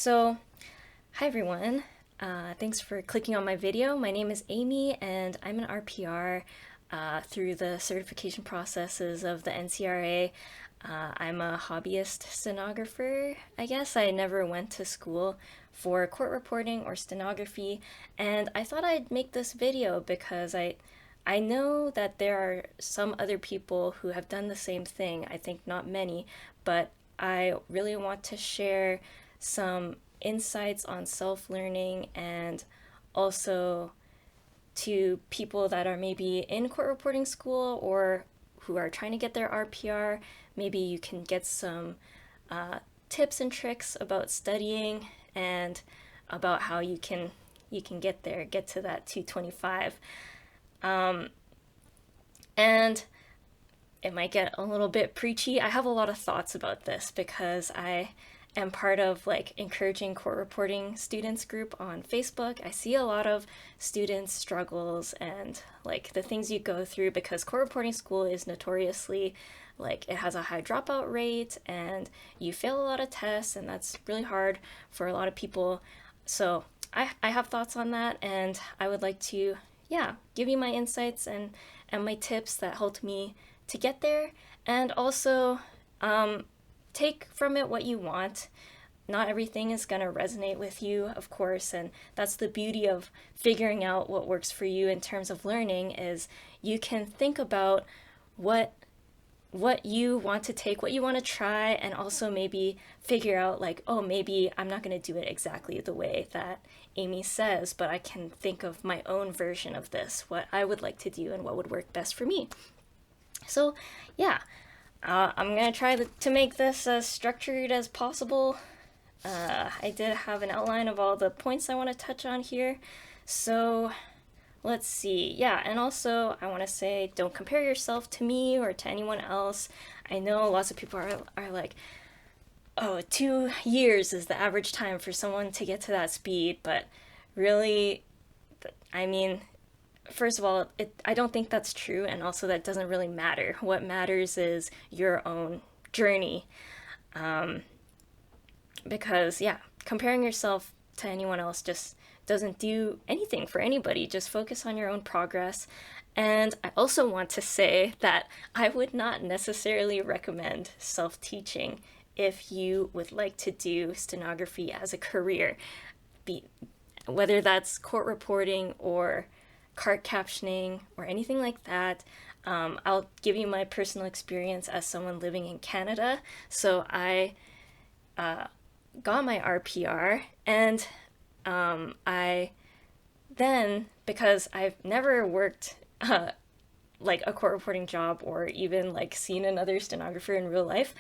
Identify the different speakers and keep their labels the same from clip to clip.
Speaker 1: So, hi everyone. Thanks for clicking on my video. My name is Amy and I'm an RPR through the certification processes of the NCRA. I'm a hobbyist stenographer, I guess. I never went to school for court reporting or stenography, and I thought I'd make this video because I know that there are some other people who have done the same thing. I think not many, but I really want to share some insights on self-learning and also to people that are maybe in court reporting school or who are trying to get their RPR. Maybe you can get some tips and tricks about studying and about how you can get to that 225. And it might get a little bit preachy. I have a lot of thoughts about this because I am part of like encouraging court reporting students group on Facebook. I see a lot of students' struggles and like the things you go through because court reporting school is notoriously like it has a high dropout rate and you fail a lot of tests, and that's really hard for a lot of people. So I have thoughts on that, and I would like to, yeah, give you my insights and my tips that helped me to get there, and also take from it what you want. Not everything is going to resonate with you, of course, and that's the beauty of figuring out what works for you in terms of learning is you can think about what you want to take, what you want to try, and also maybe figure out like, oh, maybe I'm not going to do it exactly the way that Amy says, but I can think of my own version of this, what I would like to do and what would work best for me. So, yeah, I'm gonna try to make this as structured as possible. I did have an outline of all the points I want to touch on here. So, let's see. Yeah, and also I want to say don't compare yourself to me or to anyone else. I know lots of people are like, oh, 2 years is the average time for someone to get to that speed, but really, I mean, first of all, I don't think that's true, and also that doesn't really matter. What matters is your own journey. Because, yeah, comparing yourself to anyone else just doesn't do anything for anybody. Just focus on your own progress. And I also want to say that I would not necessarily recommend self teaching if you would like to do stenography as a career, be, whether that's court reporting or cart captioning or anything like that. I'll give you my personal experience as someone living in Canada. So I got my RPR, and I then, because I've never worked like a court reporting job or even like seen another stenographer in real life,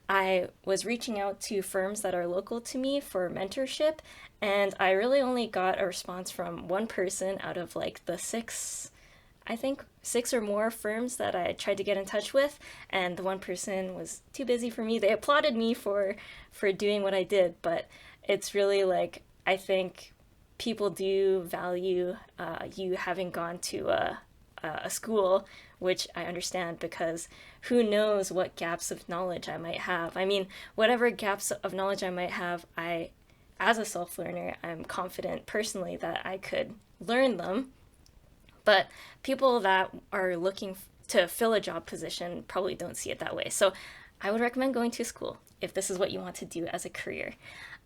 Speaker 1: I was reaching out to firms that are local to me for mentorship, and I really only got a response from one person out of like the six, I think six or more firms that I tried to get in touch with, and the one person was too busy for me. They applauded me for doing what I did, but it's really like I think people do value you having gone to a school, which I understand because who knows what gaps of knowledge I might have. I mean, whatever gaps of knowledge I might have, as a self learner, I'm confident personally that I could learn them. But people that are looking to fill a job position probably don't see it that way. So I would recommend going to school if this is what you want to do as a career.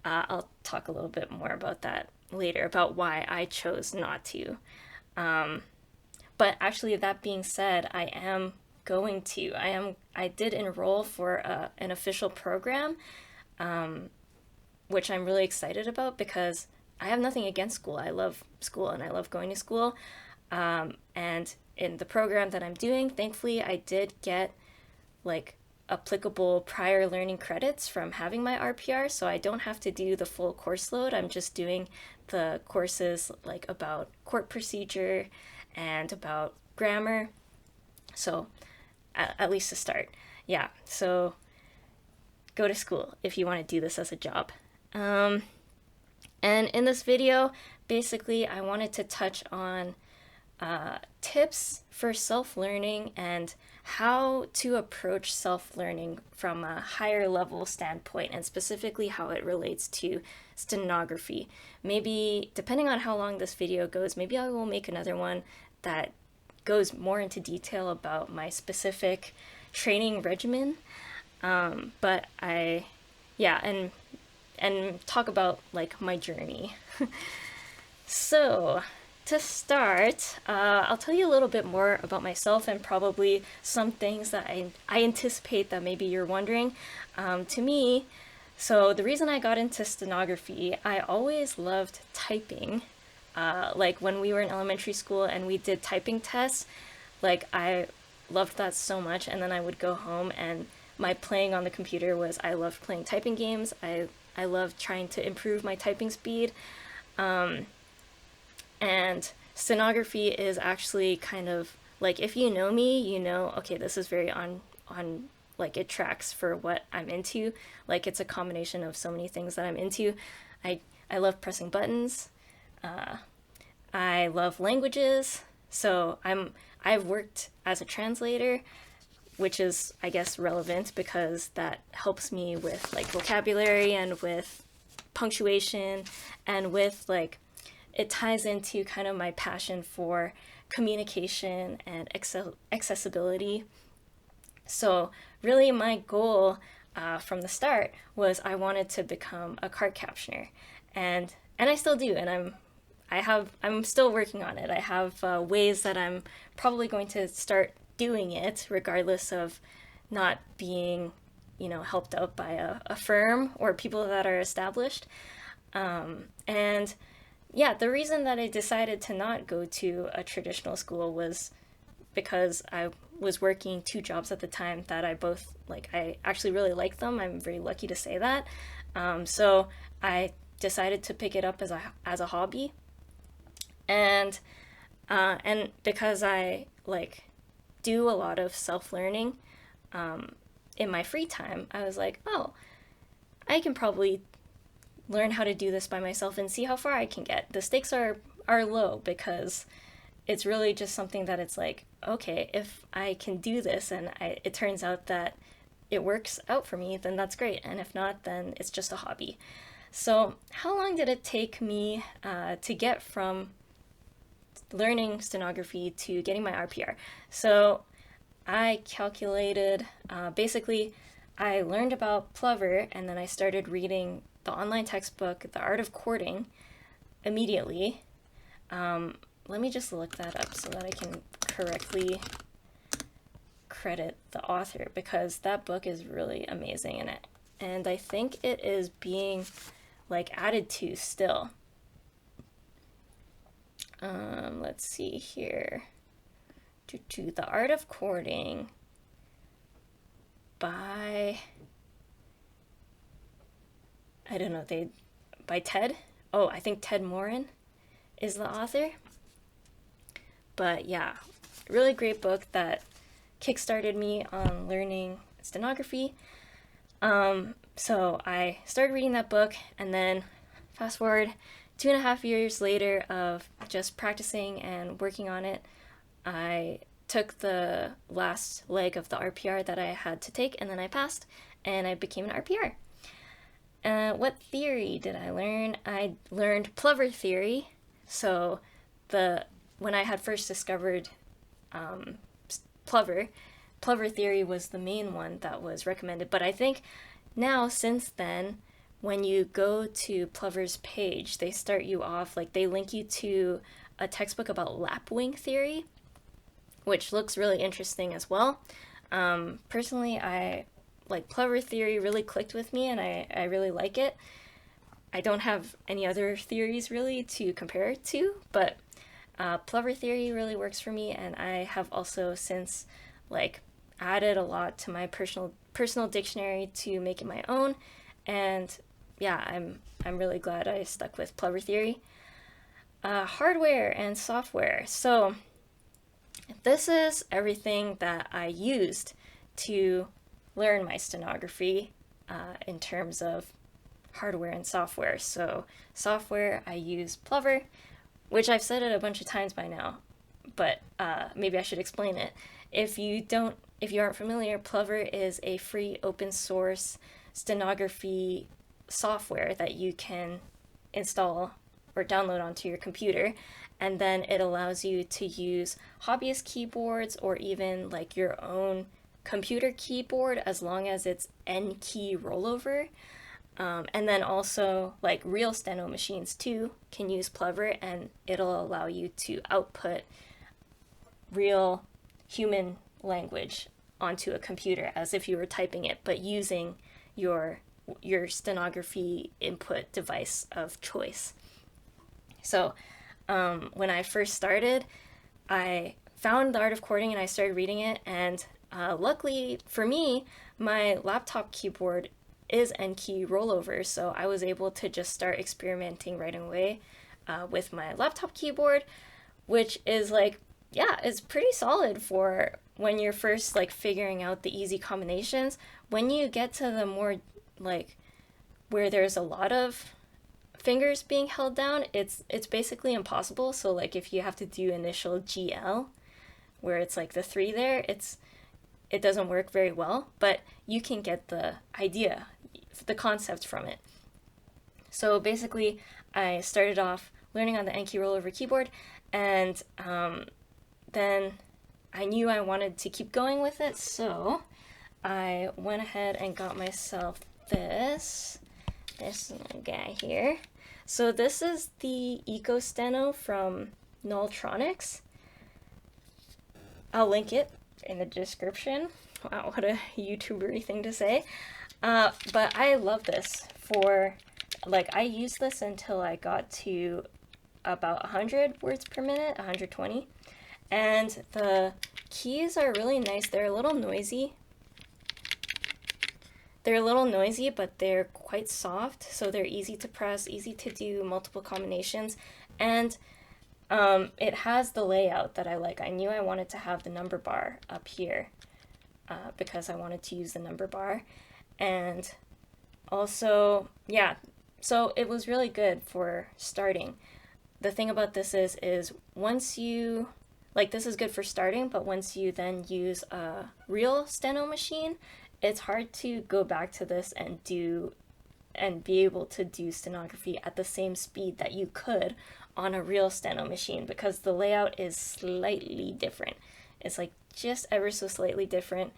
Speaker 1: I'll talk a little bit more about that later, about why I chose not to. But actually, that being said, I am going to. I did enroll for an official program, which I'm really excited about because I have nothing against school. I love school and I love going to school. And in the program that I'm doing, thankfully, I did get like applicable prior learning credits from having my RPR, so I don't have to do the full course load. I'm just doing the courses like about court procedure and about grammar. So at least to start. Yeah, so go to school if you want to do this as a job. And in this video, basically, I wanted to touch on tips for self-learning and how to approach self-learning from a higher level standpoint, and specifically how it relates to stenography. Maybe, depending on how long this video goes, maybe I will make another one that goes more into detail about my specific training regimen. But yeah, and talk about like my journey. So, to start, I'll tell you a little bit more about myself and probably some things that I anticipate that maybe you're wondering. To me, so the reason I got into stenography, I always loved typing. Like when we were in elementary school and we did typing tests, like I loved that so much. And then I would go home and my playing on the computer was I loved playing typing games. I loved trying to improve my typing speed. And stenography is actually kind of like, if you know me, you know, okay, this is very on like it tracks for what I'm into. Like it's a combination of so many things that I'm into. I love pressing buttons. I love languages. So I've worked as a translator, which is, I guess, relevant because that helps me with like vocabulary and with punctuation and with like, it ties into kind of my passion for communication and accessibility. So really my goal from the start was I wanted to become a card captioner, and I still do, and I'm still working on it. I have ways that I'm probably going to start doing it regardless of not being, you know, helped out by a firm or people that are established. And yeah, the reason that I decided to not go to a traditional school was because I was working two jobs at the time that I both like. I actually really like them. I'm very lucky to say that. So I decided to pick it up as a hobby, and because I like do a lot of self-learning in my free time, I was like, oh, I can probably learn how to do this by myself and see how far I can get. The stakes are low because it's really just something that it's like, okay, if I can do this and it turns out that it works out for me, then that's great. And if not, then it's just a hobby. So how long did it take me to get from learning stenography to getting my RPR? So I calculated, basically, I learned about Plover and then I started reading the online textbook, The Art of Chording, immediately. Let me just look that up so that I can correctly credit the author, because that book is really amazing in it. And I think it is being like added to still. Let's see here. The Art of Chording by, I don't know, by Ted. Oh, I think Ted Morin is the author. But yeah, really great book that kickstarted me on learning stenography. So I started reading that book, and then fast forward 2.5 years later of just practicing and working on it, I took the last leg of the RPR that I had to take, and then I passed, and I became an RPR. What theory did I learn? I learned Plover theory. So when I had first discovered Plover theory was the main one that was recommended. But I think now, since then, when you go to Plover's page, they start you off, like they link you to a textbook about lapwing theory, which looks really interesting as well. Personally, I like Plover theory really clicked with me, and I really like it. I don't have any other theories really to compare it to, but Plover theory really works for me, and I have also since like added a lot to my personal dictionary to make it my own, and yeah, I'm really glad I stuck with Plover theory. Hardware and software. So this is everything that I used to learn my stenography in terms of hardware and software. So software, I use Plover, which I've said it a bunch of times by now. but maybe I should explain it. If you aren't familiar, Plover is a free open source stenography software that you can install or download onto your computer, and then it allows you to use hobbyist keyboards or even like your own computer keyboard as long as it's N key rollover. And then also like real steno machines too can use Plover, and it'll allow you to output real human language onto a computer as if you were typing it, but using your stenography input device of choice. So when I first started, I found the Art of Chording and I started reading it, and luckily for me, my laptop keyboard is N key rollover, so I was able to just start experimenting right away with my laptop keyboard, which is like, yeah, it's pretty solid for when you're first like figuring out the easy combinations. When you get to the more like where there's a lot of fingers being held down, it's basically impossible. So like if you have to do initial GL, where it's like the 3 there, it doesn't work very well, but you can get the idea, the concept from it. So basically, I started off learning on the N key rollover keyboard, and then I knew I wanted to keep going with it, so I went ahead and got myself this guy here. So this is the EcoSteno from Nulltronics. I'll link it in the description. Wow, what a YouTuber-y thing to say. But I love this for, like, I used this until I got to about 100 words per minute, 120. And the keys are really nice. They're a little noisy. But they're quite soft, so they're easy to press, easy to do multiple combinations, and it has the layout that I like. I knew I wanted to have the number bar up here because I wanted to use the number bar, and also, yeah, so it was really good for starting. The thing about this is once you, like, this is good for starting, but once you then use a real steno machine, it's hard to go back to this and be able to do stenography at the same speed that you could on a real steno machine, because the layout is slightly different. It's like just ever so slightly different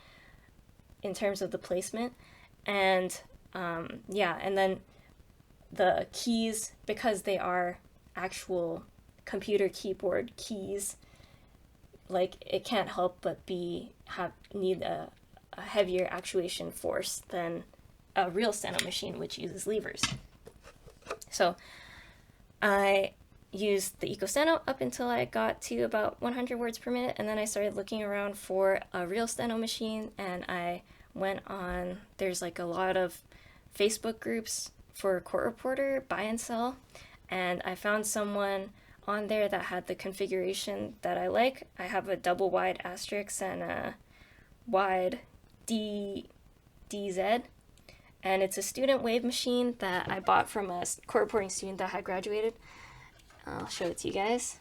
Speaker 1: in terms of the placement. And yeah, and then the keys, because they are actual computer keyboard keys, like it can't help but need a heavier actuation force than a real steno machine, which uses levers. So I used the EcoSteno up until I got to about 100 words per minute, and then I started looking around for a real steno machine, and I went on, there's like a lot of Facebook groups for Court Reporter, buy and sell, and I found someone on there that had the configuration that I like. I have a double wide asterisk and a wide DZ, and it's a student wave machine that I bought from a court reporting student that had graduated. I'll show it to you guys.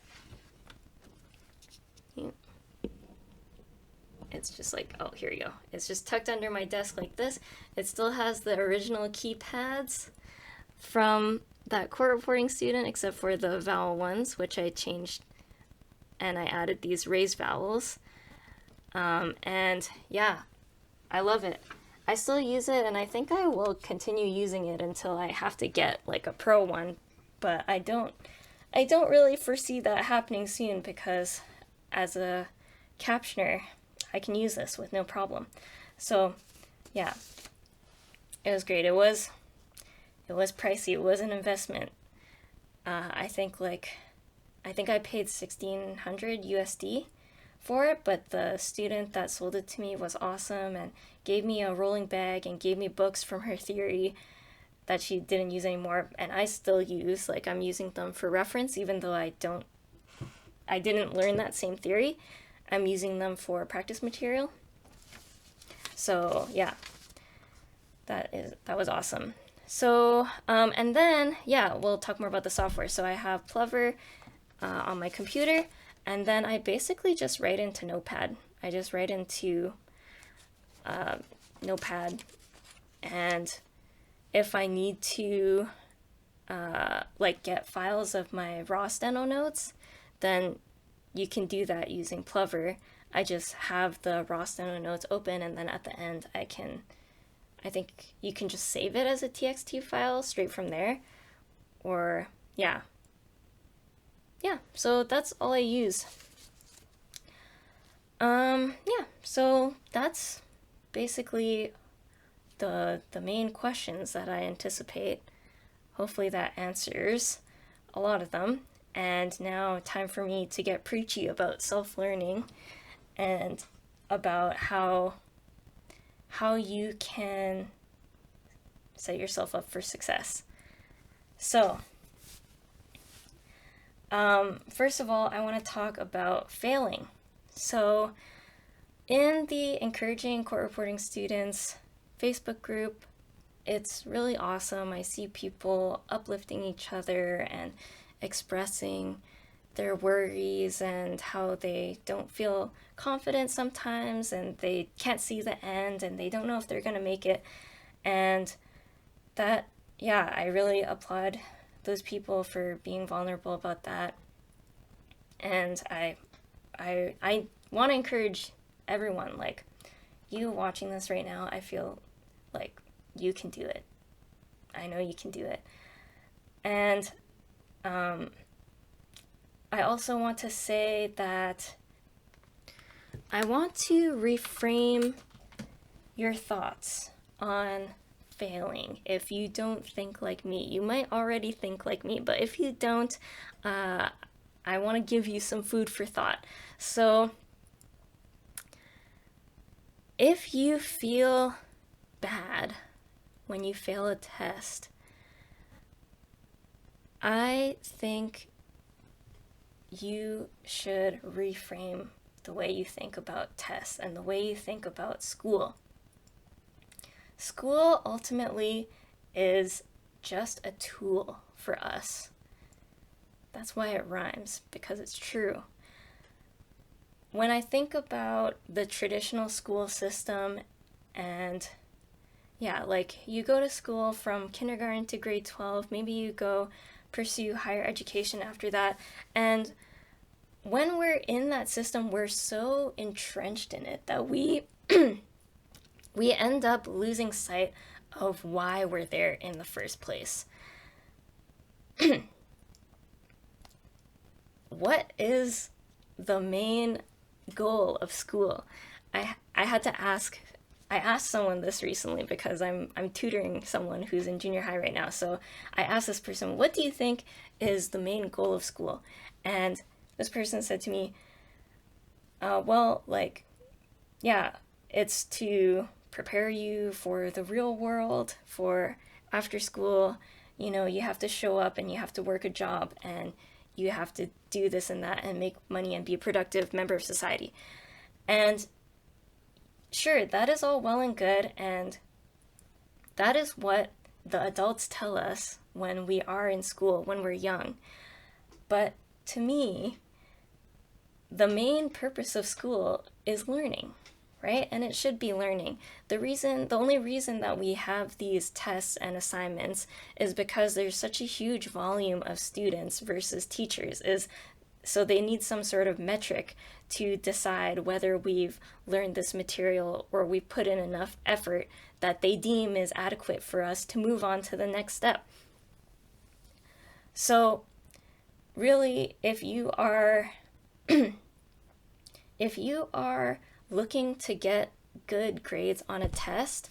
Speaker 1: It's just like, oh, here we go. It's just tucked under my desk like this. It still has the original keypads from that court reporting student, except for the vowel ones, which I changed, and I added these raised vowels. And yeah, I love it. I still use it, and I think I will continue using it until I have to get like a pro one, but I don't really foresee that happening soon, because as a captioner, I can use this with no problem. So yeah, it was great. It was pricey. It was an investment. I think I paid 1,600 USD for it, but the student that sold it to me was awesome and gave me a rolling bag and gave me books from her theory that she didn't use anymore, and I still use. Like, I'm using them for reference, even though I didn't learn that same theory. I'm using them for practice material. So yeah, that was awesome. So and then yeah, we'll talk more about the software. So I have Plover on my computer, And then I basically just write into Notepad. I just write into Notepad, and if I need to like get files of my raw steno notes, then you can do that using Plover. I just have the raw steno notes open, and then at the end I think you can just save it as a txt file straight from there. Or yeah, so that's all I use. Yeah, so that's basically the main questions that I anticipate. Hopefully that answers a lot of them. And now time for me to get preachy about self-learning and about how you can set yourself up for success. So, first of all, I want to talk about failing. So, in the Encouraging Court Reporting Students Facebook group, it's really awesome. I see people uplifting each other and expressing their worries and how they don't feel confident sometimes, and they can't see the end, and they don't know if they're going to make it. And that, yeah, I really applaud those people for being vulnerable about that. And I want to encourage everyone, like, you watching this right now, I feel like you can do it. I know you can do it. And I also want to say that I want to reframe your thoughts on failing. If you don't think like me, you might already think like me, but if you don't, I want to give you some food for thought. So if you feel bad when you fail a test, I think you should reframe the way you think about tests and the way you think about school. School ultimately is just a tool for us. That's why it rhymes, because it's true. When I think about the traditional school system, and yeah, like you go to school from kindergarten to grade 12, maybe you go pursue higher education after that, and when we're in that system, we're so entrenched in it that we we end up losing sight of why we're there in the first place. What is the main goal of school? I had to ask. I asked someone this recently because I'm tutoring someone who's in junior high right now. So I asked this person, "What do you think is the main goal of school?" And this person said to me, "Well, like, yeah, it's to prepare you for the real world, for after school. You know, you have to show up and you have to work a job and you have to do this and that and make money and be a productive member of society." And sure, that is all well and good, and that is what the adults tell us when we are in school, when we're young. But to me, the main purpose of school is learning, right? And it should be learning. The only reason that we have these tests and assignments is because there's such a huge volume of students versus teachers, is so they need some sort of metric to decide whether we've learned this material or we've put in enough effort that they deem is adequate for us to move on to the next step. So really, if you are looking to get good grades on a test,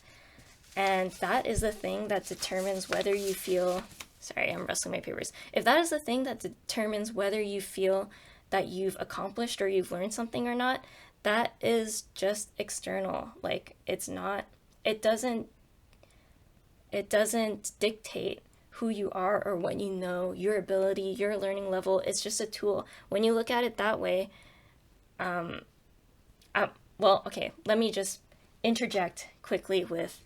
Speaker 1: and that is the thing that determines whether you feel, sorry, I'm rustling my papers. If that is the thing that determines whether you feel that you've accomplished or you've learned something or not, that is just external. Like, it doesn't dictate who you are or what you know, your ability, your learning level. It's just a tool. When you look at it that way, well, okay, let me just interject quickly with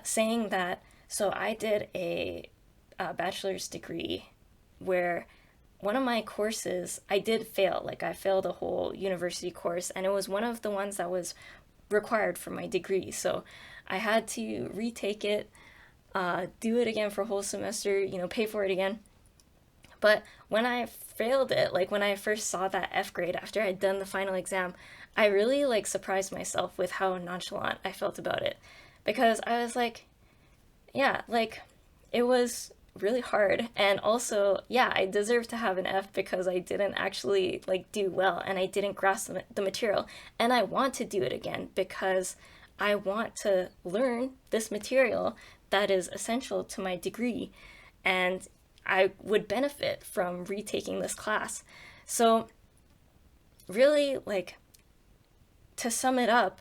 Speaker 1: saying that, so I did a bachelor's degree where one of my courses, I did fail. Like, I failed a whole university course, and it was one of the ones that was required for my degree. So I had to retake it, do it again for a whole semester, pay for it again. But when I failed it, like when I first saw that F grade after I'd done the final exam, I really like surprised myself with how nonchalant I felt about it. Because I was like, yeah, like it was really hard. And also, yeah, I deserve to have an F because I didn't actually like do well and I didn't grasp the material. And I want to do it again because I want to learn this material that is essential to my degree. And I would benefit from retaking this class. So, really, like, to sum it up,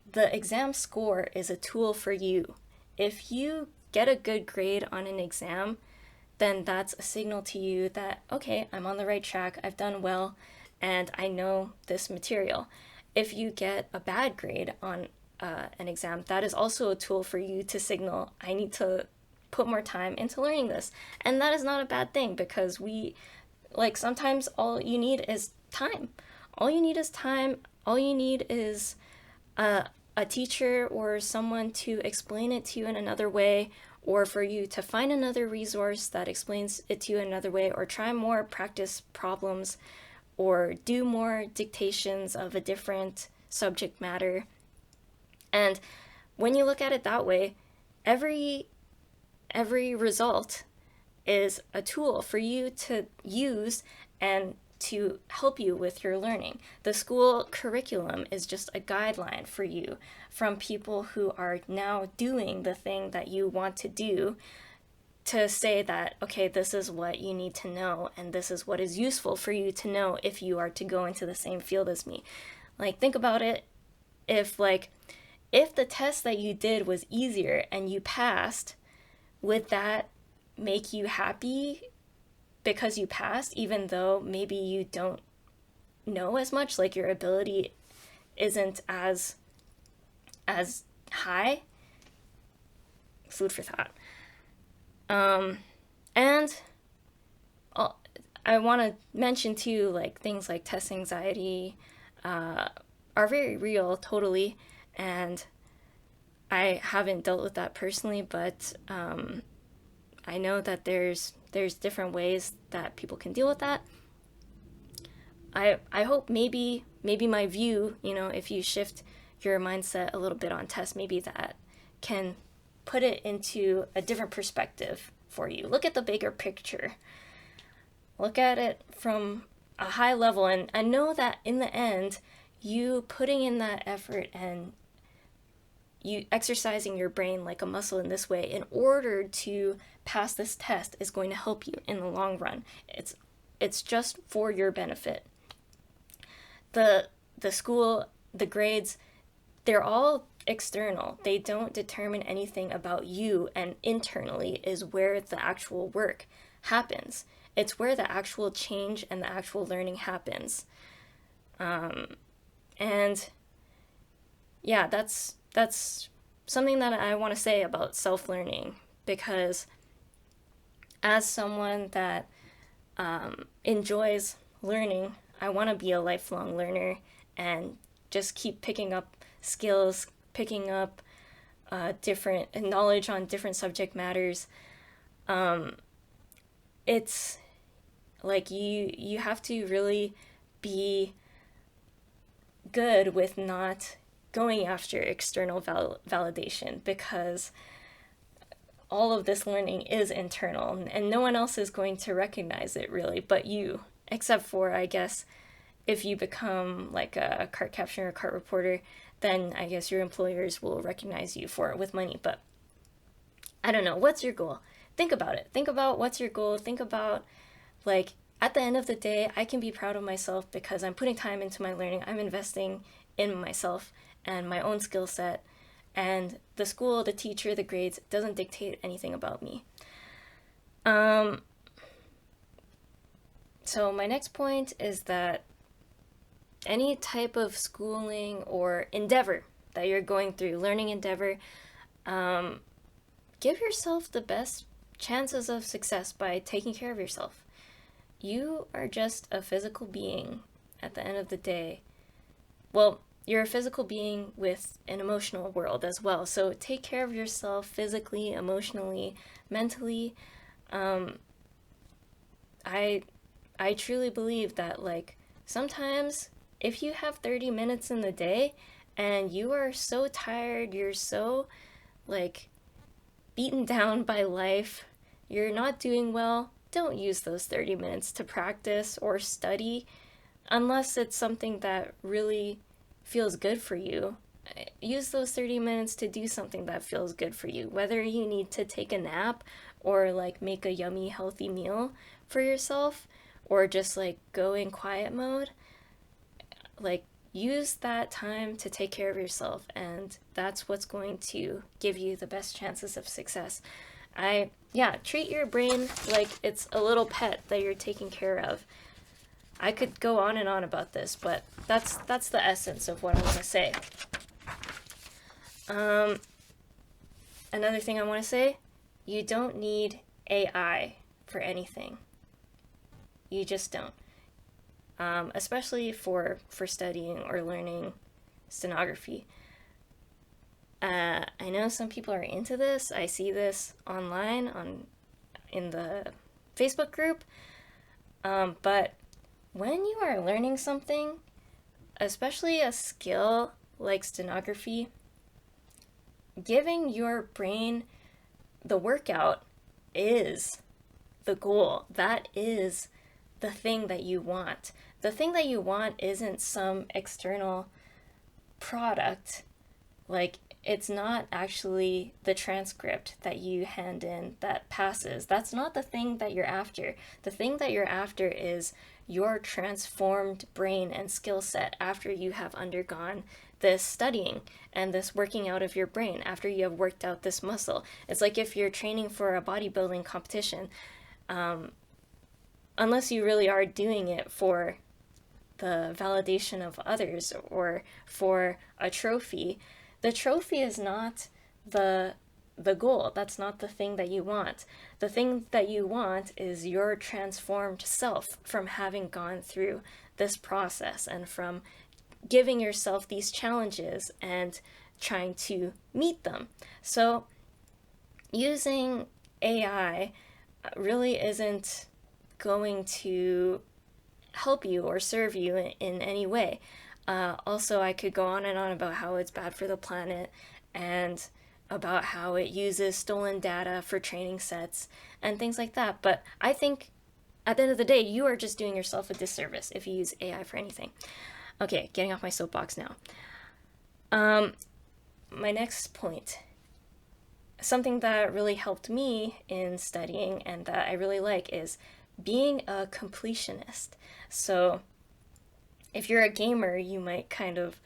Speaker 1: the exam score is a tool for you. If you get a good grade on an exam, then that's a signal to you that, okay, I'm on the right track, I've done well, and I know this material. If you get a bad grade on an exam, that is also a tool for you to signal, I need to put more time into learning this. And that is not a bad thing because like, sometimes all you need is time. All you need is time. All you need is a teacher or someone to explain it to you in another way, or for you to find another resource that explains it to you in another way, or try more practice problems, or do more dictations of a different subject matter. And when you look at it that way, every result is a tool for you to use and to help you with your learning. The school curriculum is just a guideline for you from people who are now doing the thing that you want to do, to say that, okay, this is what you need to know and this is what is useful for you to know if you are to go into the same field as me. Like, think about it. If the test that you did was easier and you passed, would that make you happy because you passed, even though maybe you don't know as much, like your ability isn't as high? Food for thought. And I want to mention too, like, things like test anxiety are very real, totally, and I haven't dealt with that personally, but I know that there's different ways that people can deal with that. I hope maybe my view, if you shift your mindset a little bit on tests, maybe that can put it into a different perspective for you. Look at the bigger picture. Look at it from a high level, and I know that in the end, you putting in that effort and you exercising your brain like a muscle in this way in order to pass this test is going to help you in the long run. It's just for your benefit. The school, the grades, they're all external. They don't determine anything about you, and internally is where the actual work happens. It's where the actual change and the actual learning happens. And yeah, that's something that I want to say about self-learning, because as someone that enjoys learning, I want to be a lifelong learner and just keep picking up skills, picking up different knowledge on different subject matters. It's like you have to really be good with not going after external validation, because all of this learning is internal and no one else is going to recognize it really but you, except for, I guess, if you become like a cart captioner or cart reporter, then I guess your employers will recognize you for it with money. But I don't know, what's your goal? Think about it. Think about what's your goal. Think about, like, at the end of the day, I can be proud of myself because I'm putting time into my learning. I'm investing in myself and my own skill set, and the school, the teacher, the grades doesn't dictate anything about me. So my next point is that any type of schooling or endeavor that you're going through, learning endeavor, give yourself the best chances of success by taking care of yourself. you are just a physical being at the end of the day. Well, you're a physical being with an emotional world as well. So take care of yourself physically, emotionally, mentally. Um, I I truly believe that like sometimes if you have 30 minutes in the day and you are so tired, you're so like beaten down by life, you're not doing well, don't use those 30 minutes to practice or study unless it's something that really feels good for you. Use those 30 minutes to do something that feels good for you. Whether you need to take a nap or like make a yummy, healthy meal for yourself or just like go in quiet mode, like use that time to take care of yourself, and that's what's going to give you the best chances of success. Yeah, treat your brain like it's a little pet that you're taking care of. I could go on and on about this, but that's the essence of what I want to say. Another thing I want to say, you don't need AI for anything. You just don't. Especially for studying or learning stenography. I know some people are into this. I see this online in the Facebook group. But when you are learning something, especially a skill like stenography, giving your brain the workout is the goal. That is the thing that you want. The thing that you want isn't some external product. Like, it's not actually the transcript that you hand in that passes. That's not the thing that you're after. The thing that you're after is your transformed brain and skill set after you have undergone this studying and this working out of your brain, after you have worked out this muscle. It's like if you're training for a bodybuilding competition, unless you really are doing it for the validation of others or for a trophy, the trophy is not the goal. That's not the thing that you want. The thing that you want is your transformed self from having gone through this process and from giving yourself these challenges and trying to meet them. So using AI really isn't going to help you or serve you in any way. Also, I could go on and on about how it's bad for the planet and about how it uses stolen data for training sets and things like that. But I think at the end of the day, you are just doing yourself a disservice if you use AI for anything. Okay, getting off my soapbox now. My next point, something that really helped me in studying and that I really like is being a completionist. So if you're a gamer, you might kind of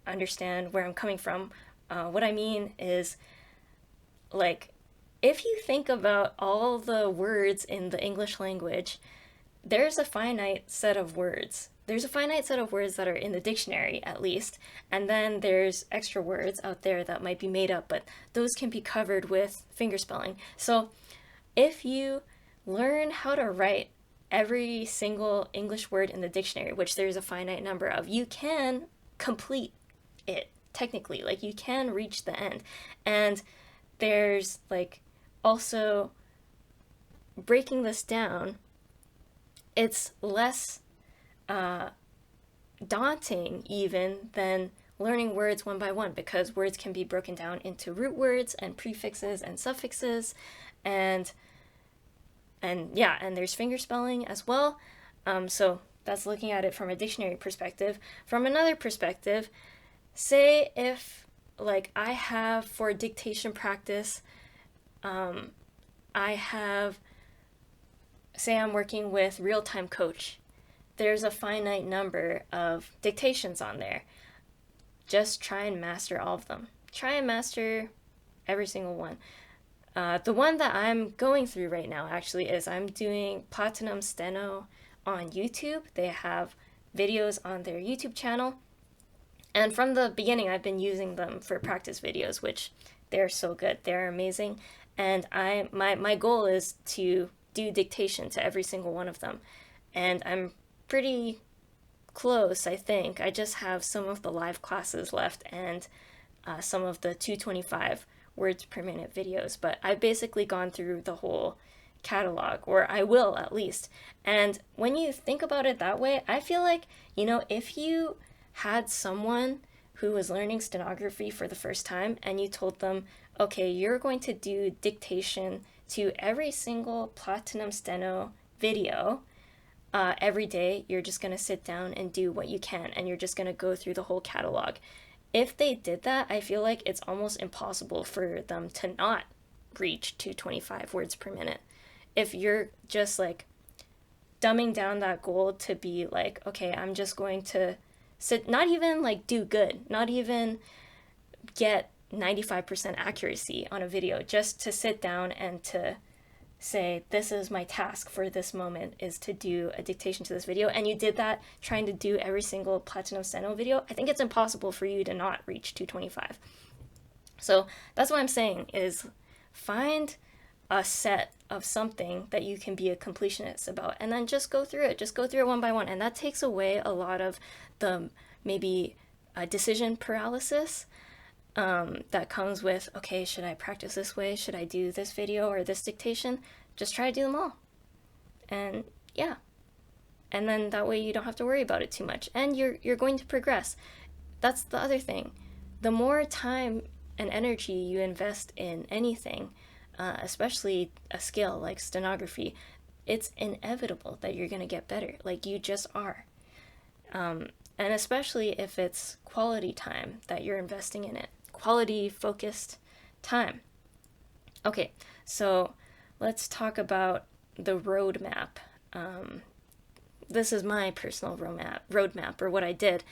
Speaker 1: understand where I'm coming from. What I mean is, like, if you think about all the words in the English language, there's a finite set of words. There's a finite set of words that are in the dictionary, at least, and then there's extra words out there that might be made up, but those can be covered with fingerspelling. So if you learn how to write every single English word in the dictionary, which there's a finite number of, you can complete it technically. Like, you can reach the end. And there's like also breaking this down, it's less daunting even than learning words one by one, because words can be broken down into root words and prefixes and suffixes, and yeah, and there's fingerspelling as well. So that's looking at it from a dictionary perspective. From another perspective, say if like I have for dictation practice, I have, say I'm working with Real-Time Coach. There's a finite number of dictations on there. Just try and master all of them. Try and master every single one. The one that I'm going through right now actually is I'm doing Platinum Steno on YouTube. They have videos on their YouTube channel. And from the beginning, I've been using them for practice videos, which they're so good. They're amazing. And my goal is to do dictation to every single one of them. and I'm pretty close, I think. I just have some of the live classes left and some of the 225 words per minute videos, but I've basically gone through the whole catalog, or I will at least. And when you think about it that way, I feel like, if you had someone who was learning stenography for the first time and you told them, okay, you're going to do dictation to every single Platinum Steno video, every day, you're just going to sit down and do what you can, and you're just going to go through the whole catalog. If they did that, I feel like it's almost impossible for them to not reach 225 words per minute. If you're just like dumbing down that goal to be like, okay, I'm just going to sit, not even like do good, not even get 95% accuracy on a video, just to sit down and to say, this is my task for this moment, is to do a dictation to this video, and you did that trying to do every single Platinum Steno video, I think it's impossible for you to not reach 225. So that's what I'm saying, is find a set of something that you can be a completionist about, and then just go through it one by one, and that takes away a lot of the maybe decision paralysis that comes with, okay, should I practice this way? Should I do this video or this dictation? Just try to do them all. And yeah. And then that way you don't have to worry about it too much. And you're going to progress. That's the other thing. The more time and energy you invest in anything, especially a skill like stenography, it's inevitable that you're going to get better. Like, you just are. And especially if it's quality time that you're investing in it. Quality focused time. Okay, so let's talk about the roadmap. This is my personal roadmap, or what I did.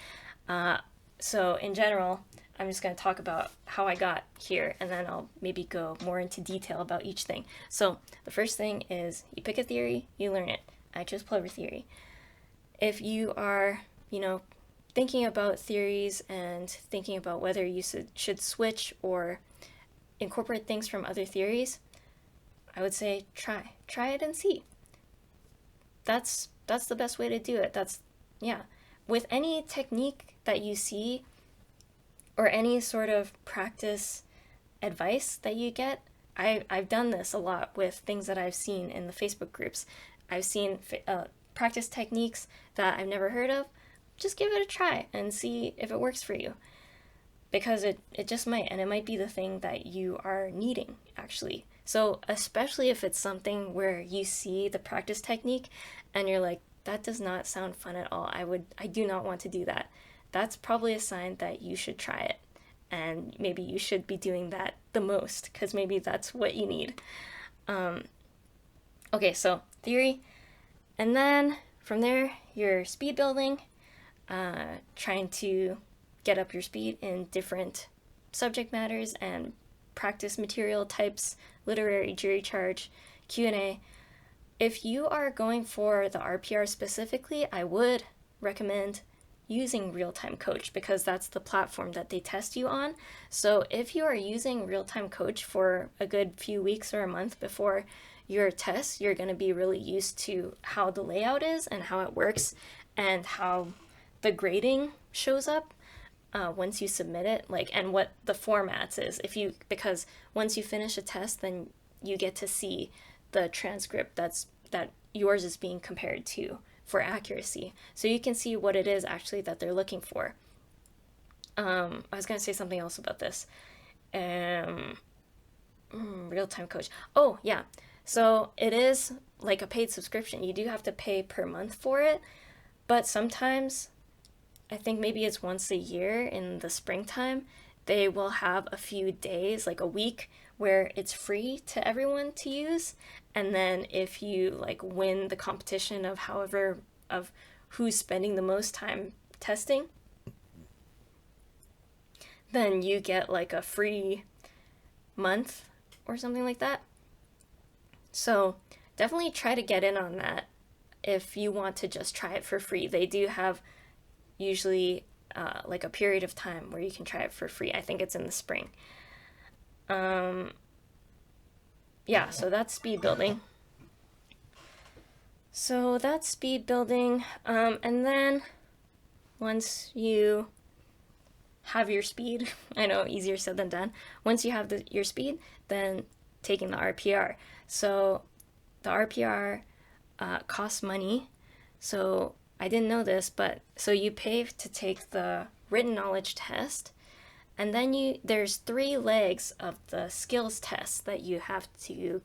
Speaker 1: So in general, I'm just going to talk about how I got here, and then I'll maybe go more into detail about each thing. So the first thing is, you pick a theory, you learn it. I chose Plover theory. If you are, thinking about theories and thinking about whether you should switch or incorporate things from other theories, I would say try it and see. That's the best way to do it. With any technique that you see, or any sort of practice advice that you get, I've done this a lot with things that I've seen in the Facebook groups. I've seen practice techniques that I've never heard of. Just give it a try and see if it works for you, because it just might, and it might be the thing that you are needing, actually. So especially if it's something where you see the practice technique and you're like, that does not sound fun at all, I do not want to do that, that's probably a sign that you should try it, and maybe you should be doing that the most, because maybe that's what you need. Okay, so theory, and then from there, you're speed building, trying to get up your speed in different subject matters and practice material types, literary, jury charge, Q&A. If you are going for the RPR specifically, I would recommend using Real-Time Coach, because that's the platform that they test you on. So if you are using Real-Time Coach for a good few weeks or a month before your test, you're going to be really used to how the layout is and how it works and how the grading shows up once you submit it, and what the formats is. Because once you finish a test, then you get to see the transcript that yours is being compared to for accuracy. So you can see what it is actually that they're looking for. I was going to say something else about this. Real-Time Coach. Oh, yeah. So it is like a paid subscription. You do have to pay per month for it, but sometimes, I think maybe it's once a year in the springtime, they will have a few days, like a week, where it's free to everyone to use. And then if you win the competition of who's spending the most time testing, then you get a free month or something like that. So definitely try to get in on that if you want to just try it for free. They do have usually a period of time where you can try it for free. I think it's in the spring. Yeah, so that's speed building. So that's speed building. And then once you have your speed, I know easier said than done. Once you have your speed, then taking the RPR. So the RPR costs money. So I didn't know this, but so you pay to take the written knowledge test, and then there's 3 legs of the skills test that you have to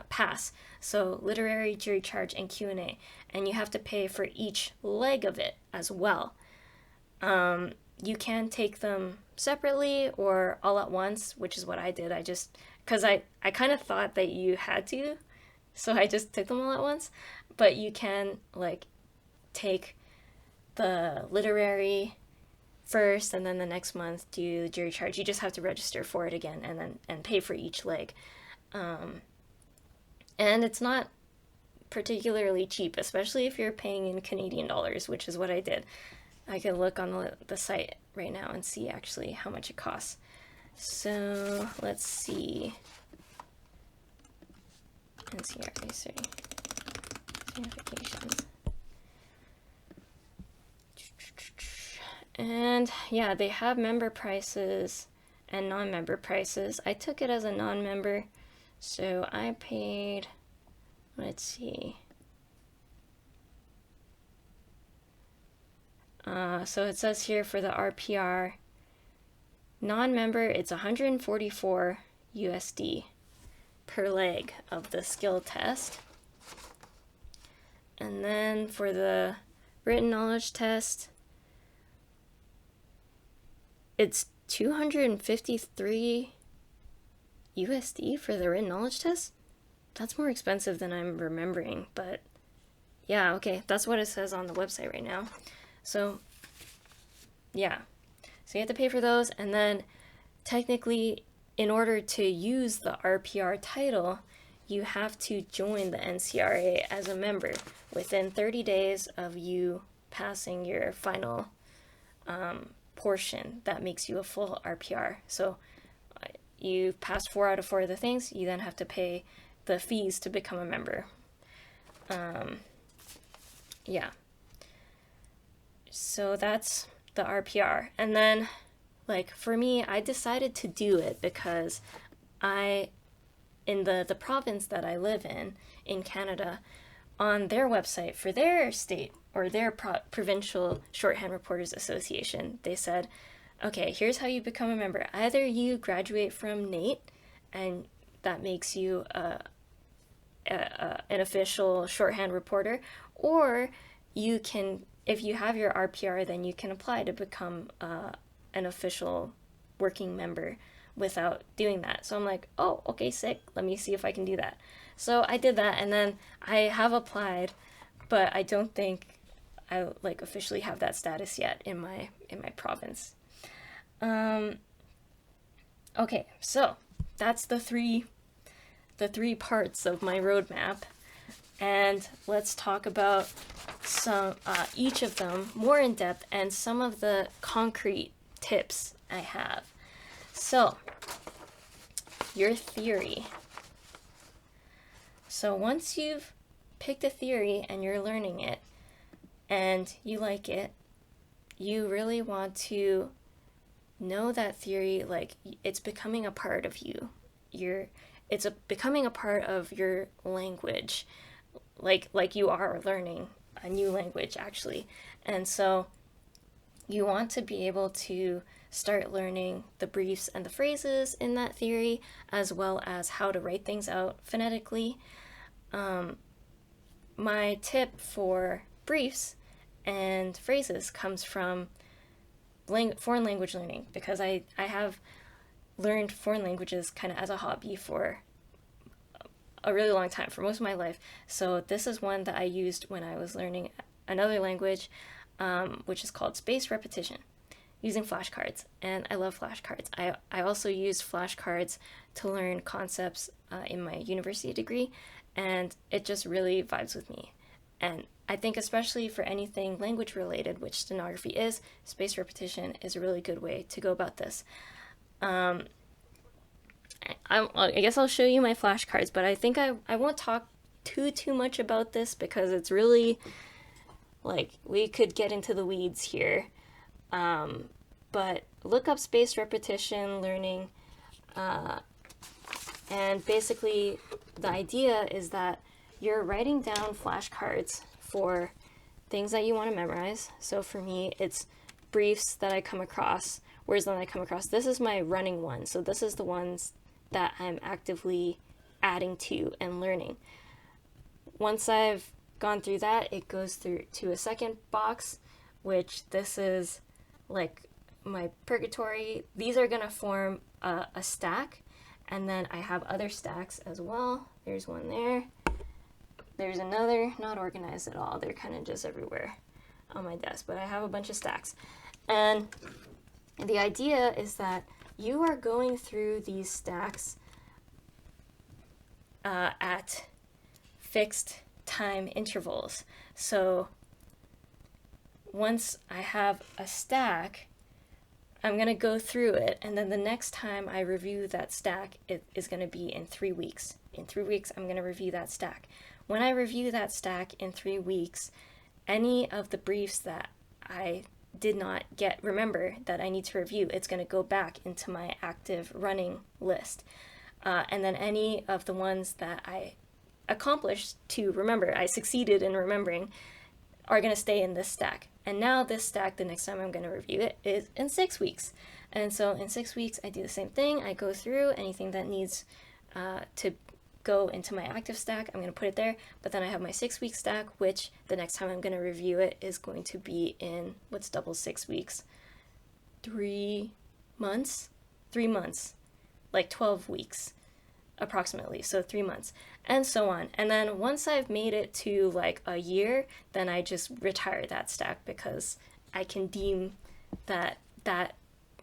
Speaker 1: pass. So literary, jury charge, and Q&A, and you have to pay for each leg of it as well. You can take them separately or all at once, which is what I did. Because I kind of thought that you had to, so I just took them all at once. But you can, like, take the literary first, and then the next month do the jury charge. You just have to register for it again and pay for each leg. And it's not particularly cheap, especially if you're paying in Canadian dollars, which is what I did. I can look on the site right now and see actually how much it costs. So let's see. NCRA certifications. And yeah, they have member prices and non-member prices. I took it as a non-member, so I paid, let's see. So it says here for the RPR, non-member, it's 144 USD per leg of the skill test. And then for the written knowledge test, it's 253 USD for the written knowledge test. That's more expensive than I'm remembering, but yeah, okay, that's what it says on the website right now. So yeah, so you have to pay for those, and then technically in order to use the RPR title, you have to join the NCRA as a member within 30 days of you passing your final portion that makes you a full RPR. So you've passed 4 out of 4 of the things, you then have to pay the fees to become a member. Yeah. So that's the RPR. And then, like, for me, I decided to do it because in the province that I live in Canada, on their website for their state or their provincial Shorthand Reporters Association, they said, okay, here's how you become a member. Either you graduate from NATE, and that makes you an official shorthand reporter, or you can, if you have your RPR, then you can apply to become an official working member without doing that. So I'm like, oh, okay, sick. Let me see if I can do that. So I did that, and then I have applied, but I don't think I like officially have that status yet in my province. Okay, so that's the three parts of my roadmap, and let's talk about some each of them more in depth and some of the concrete tips I have. So, your theory. So once you've picked a theory and you're learning it and you like it, you really want to know that theory, like it's becoming a part of you. It's becoming a part of your language, like you are learning a new language actually. And so you want to be able to start learning the briefs and the phrases in that theory, as well as how to write things out phonetically. My tip for briefs and phrases comes from foreign language learning, because I have learned foreign languages kind of as a hobby for a really long time, for most of my life. So this is one that I used when I was learning another language, which is called spaced repetition, using flashcards. And I love flashcards. I also used flashcards to learn concepts in my university degree, and it just really vibes with me. And I think especially for anything language related, which stenography is, spaced repetition is a really good way to go about this. I guess I'll show you my flashcards, but I think I won't talk too much about this because it's really, like, we could get into the weeds here. But look up spaced repetition learning, and basically the idea is that you're writing down flashcards for things that you want to memorize. So for me, it's briefs that I come across, words that I come across. This is my running one. So this is the ones that I'm actively adding to and learning. Once I've gone through that, it goes through to a second box, which this is like my purgatory. These are going to form a stack, and then I have other stacks as well. There's one there. There's another, not organized at all. They're kind of just everywhere on my desk, but I have a bunch of stacks. And the idea is that you are going through these stacks at fixed time intervals. So once I have a stack, I'm going to go through it, and then the next time I review that stack, it is going to be in 3 weeks. In 3 weeks, I'm going to review that stack. When I review that stack in 3 weeks, any of the briefs that I did not remember that I need to review, it's going to go back into my active running list. And then any of the ones that I accomplished to remember, I succeeded in remembering, are going to stay in this stack. And now this stack, the next time I'm going to review it, is in 6 weeks. And so in 6 weeks, I do the same thing. I go through anything that needs to go into my active stack. I'm going to put it there. But then I have my 6-week stack, which the next time I'm going to review it is going to be in, what's double 6 weeks? 3 months? 3 months. Like 12 weeks, approximately. So 3 months. And so on. And then once I've made it to like a year, then I just retire that stack because I can deem that that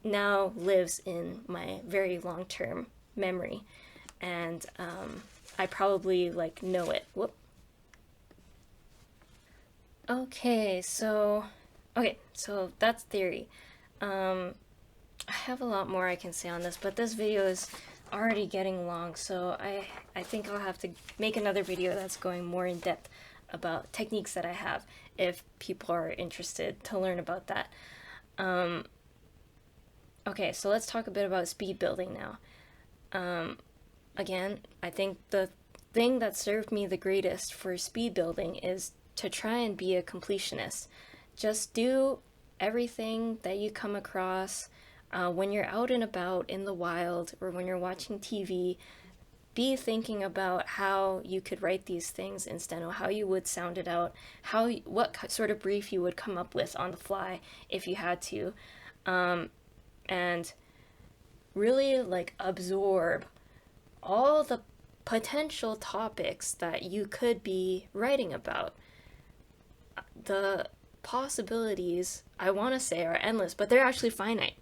Speaker 1: now lives in my very long-term memory. And I probably like know it. Whoop. Okay, so that's theory. I have a lot more I can say on this, but this video is already getting long, so I think I'll have to make another video that's going more in depth about techniques that I have if people are interested to learn about that. Okay, so let's talk a bit about speed building now. Again, I think the thing that served me the greatest for speed building is to try and be a completionist. Just do everything that you come across. When you're out and about in the wild or when you're watching TV, be thinking about how you could write these things in steno, how you would sound it out, what sort of brief you would come up with on the fly if you had to, and really like absorb all the potential topics that you could be writing about. The possibilities, I want to say, are endless, but they're actually finite,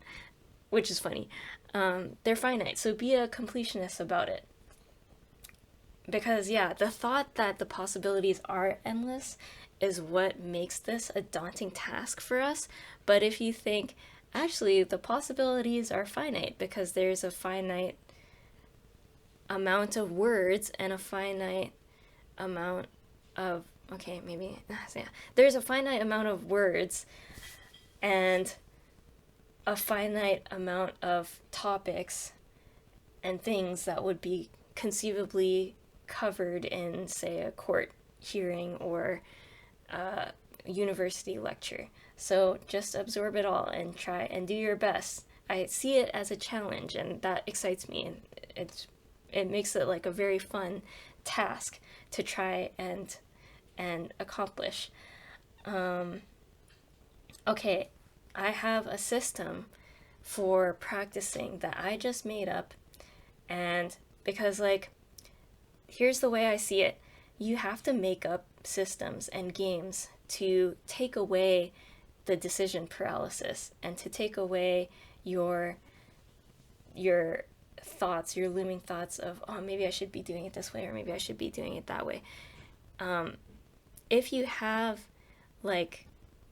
Speaker 1: which is funny. They're finite, so be a completionist about it. Because, yeah, the thought that the possibilities are endless is what makes this a daunting task for us. But if you think, actually, the possibilities are finite because there's a finite amount of words and a finite amount of, okay, maybe, yeah, there's a finite amount of words and a finite amount of topics and things that would be conceivably covered in, say, a court hearing or a university lecture. So just absorb it all and try and do your best. I see it as a challenge, and that excites me, and it makes it like a very fun task to try and accomplish. Okay, I have a system for practicing that I just made up, and because, like, here's the way I see it. You have to make up systems and games to take away the decision paralysis and to take away your thoughts, your looming thoughts of, oh, maybe I should be doing it this way or maybe I should be doing it that way. If you have like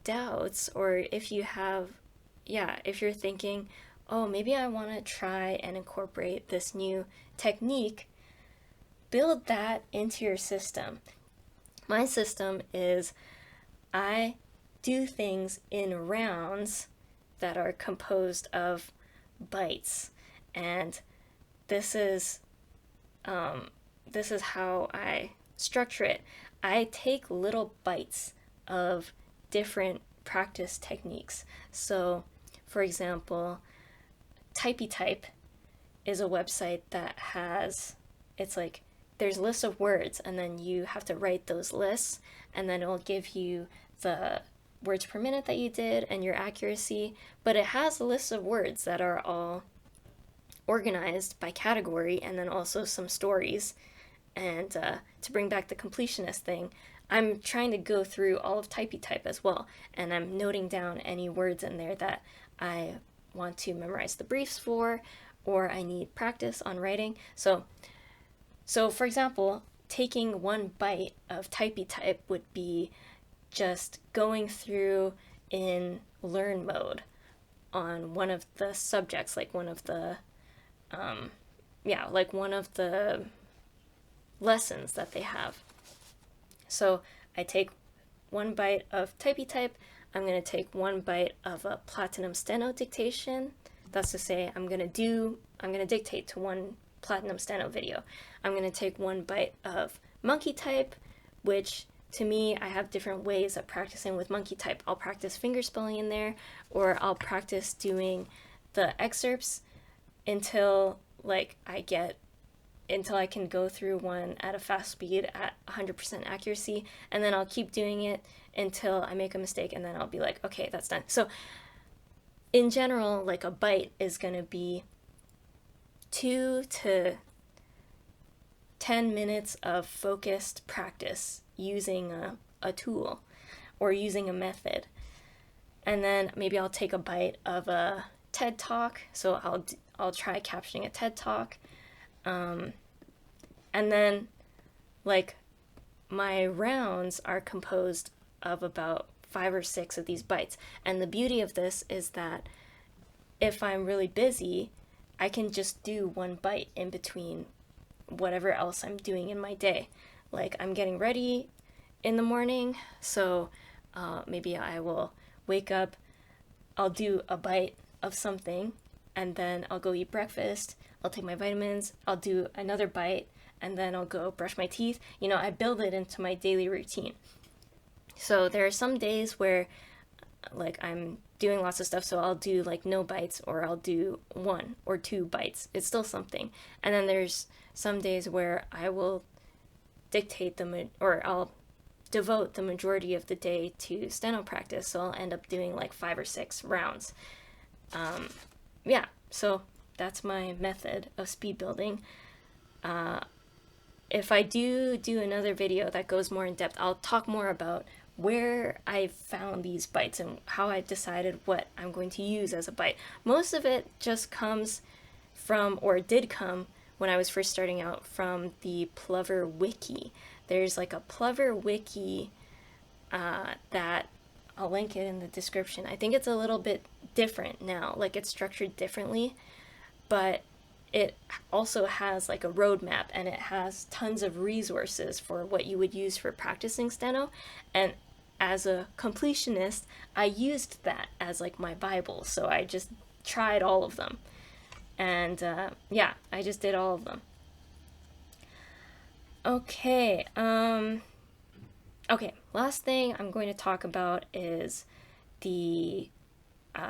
Speaker 1: doubts, or if you have, if you're thinking, oh, maybe I want to try and incorporate this new technique, build that into your system. My system is I do things in rounds that are composed of bytes, and this is how I structure it. I take little bites of different practice techniques. So, for example, Typey Type is a website that has, it's like, there's lists of words, and then you have to write those lists, and then it'll give you the words per minute that you did and your accuracy, but it has a list of words that are all organized by category, and then also some stories. And to bring back the completionist thing, I'm trying to go through all of Typey Type as well, and I'm noting down any words in there that I want to memorize the briefs for, or I need practice on writing. So for example, taking one byte of Typey Type would be just going through in learn mode on one of the subjects, like one of the one of the lessons that they have. So I take one byte of Typey Type, I'm going to take one byte of a Platinum Steno dictation. That's to say, I'm going to dictate to one Platinum Steno video. I'm going to take one byte of Monkey Type, which to me, I have different ways of practicing with Monkey Type. I'll practice fingerspelling in there, or I'll practice doing the excerpts until I can go through one at a fast speed at 100% accuracy, and then I'll keep doing it until I make a mistake, and then I'll be like, okay, that's done. So in general, like a byte is going to be 2 to 10 minutes of focused practice using a tool or using a method. And then maybe I'll take a byte of a TED Talk, so I'll try captioning a TED Talk. And then, like, my rounds are composed of about 5 or 6 of these bytes. And the beauty of this is that if I'm really busy, I can just do one byte in between whatever else I'm doing in my day. Like, I'm getting ready in the morning, so maybe I will wake up, I'll do a bite of something, and then I'll go eat breakfast, I'll take my vitamins, I'll do another bite, and then I'll go brush my teeth. You know, I build it into my daily routine. So there are some days where, like, I'm doing lots of stuff, so I'll do, like, no bites, or I'll do 1 or 2 bites. It's still something. And then there's some days where I will dictate I'll devote the majority of the day to steno practice, so I'll end up doing, like, 5 or 6 rounds. So that's my method of speed building. If I do another video that goes more in depth, I'll talk more about where I found these bytes and how I decided what I'm going to use as a byte. Most of it just comes from, or did come when I was first starting out, from the Plover wiki. There's like a Plover wiki that I'll link it in the description. I think it's a little bit different now, like it's structured differently, but it also has like a roadmap, and it has tons of resources for what you would use for practicing steno. And as a completionist, I used that as like my Bible, so I just tried all of them. And I just did all of them. Okay, last thing I'm going to talk about is the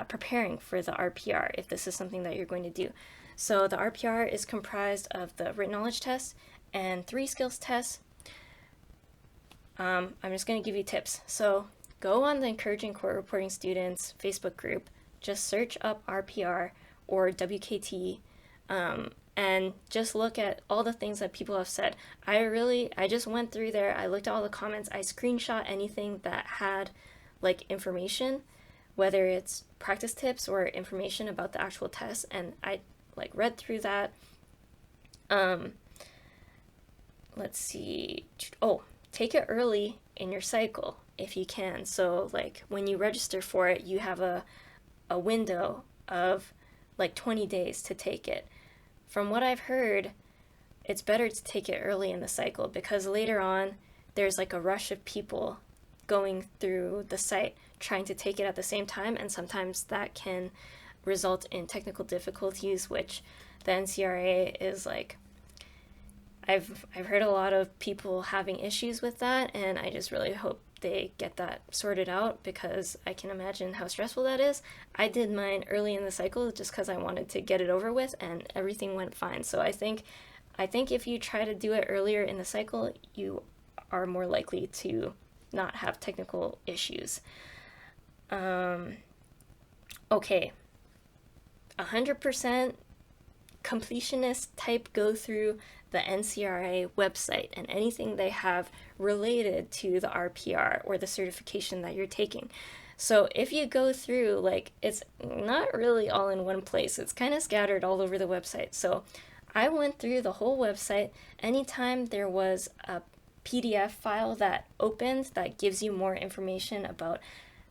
Speaker 1: preparing for the RPR, if this is something that you're going to do. So the RPR is comprised of the written knowledge test and 3 skills tests. I'm just going to give you tips. So go on the Encouraging Chord Reporting Students Facebook group, just search up RPR or WKT, and just look at all the things that people have said. I just went through there, I looked at all the comments, I screenshot anything that had like information, whether it's practice tips or information about the actual test, and I like read through that. Let's see. Oh, take it early in your cycle if you can. So like when you register for it, you have a window of like 20 days to take it. From what I've heard, it's better to take it early in the cycle, because later on there's like a rush of people going through the site trying to take it at the same time, and sometimes that can result in technical difficulties, which the NCRA is like, I've heard a lot of people having issues with that, and I just really hope they get that sorted out, because I can imagine how stressful that is. I did mine early in the cycle just because I wanted to get it over with, and everything went fine. So I think if you try to do it earlier in the cycle, you are more likely to not have technical issues. Okay, 100% completionist type go through the NCRA website and anything they have related to the RPR or the certification that you're taking. So if you go through, like, it's not really all in one place, it's kind of scattered all over the website. So I went through the whole website. Anytime there was a PDF file that opened that gives you more information about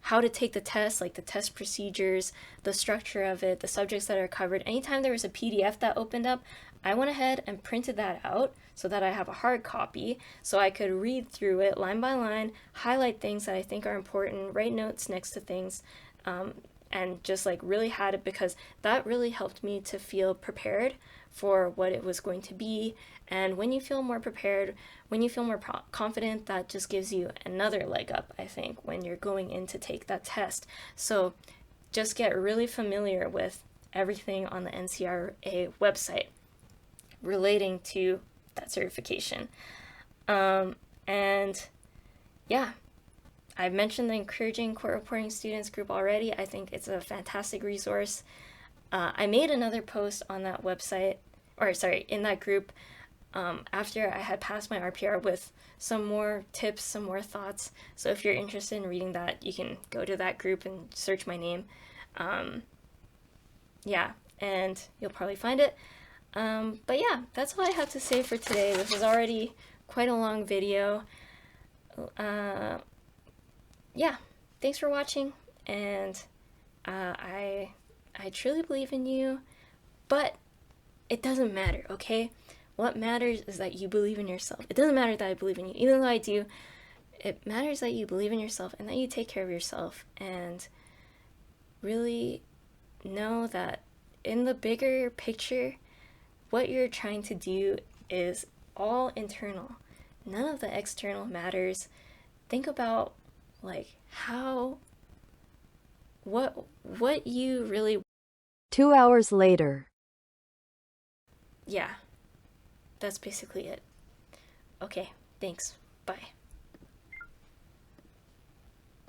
Speaker 1: how to take the test, like the test procedures, the structure of it, the subjects that are covered. Anytime there was a PDF that opened up, I went ahead and printed that out so that I have a hard copy, so I could read through it line by line, highlight things that I think are important, write notes next to things, and just like really had it, because that really helped me to feel prepared for what it was going to be. And when you feel more prepared, when you feel more confident, that just gives you another leg up, I think, when you're going in to take that test. So just get really familiar with everything on the NCRA website relating to that certification. And yeah, I've mentioned the Encouraging Court Reporting Students group already. I think it's a fantastic resource. I made another post on that website, or sorry, in that group, after I had passed my RPR with some more tips, some more thoughts. So if you're interested in reading that, you can go to that group and search my name. Yeah, and you'll probably find it. But yeah, that's all I have to say for today. This is already quite a long video. Yeah, thanks for watching, and I truly believe in you, but it doesn't matter, okay? What matters is that you believe in yourself. It doesn't matter that I believe in you, even though I do. It matters that you believe in yourself and that you take care of yourself, and really know that in the bigger picture, what you're trying to do is all internal. None of the external matters. Think about like what you really.
Speaker 2: 2 hours later.
Speaker 1: Yeah, that's basically it. Okay, thanks. Bye.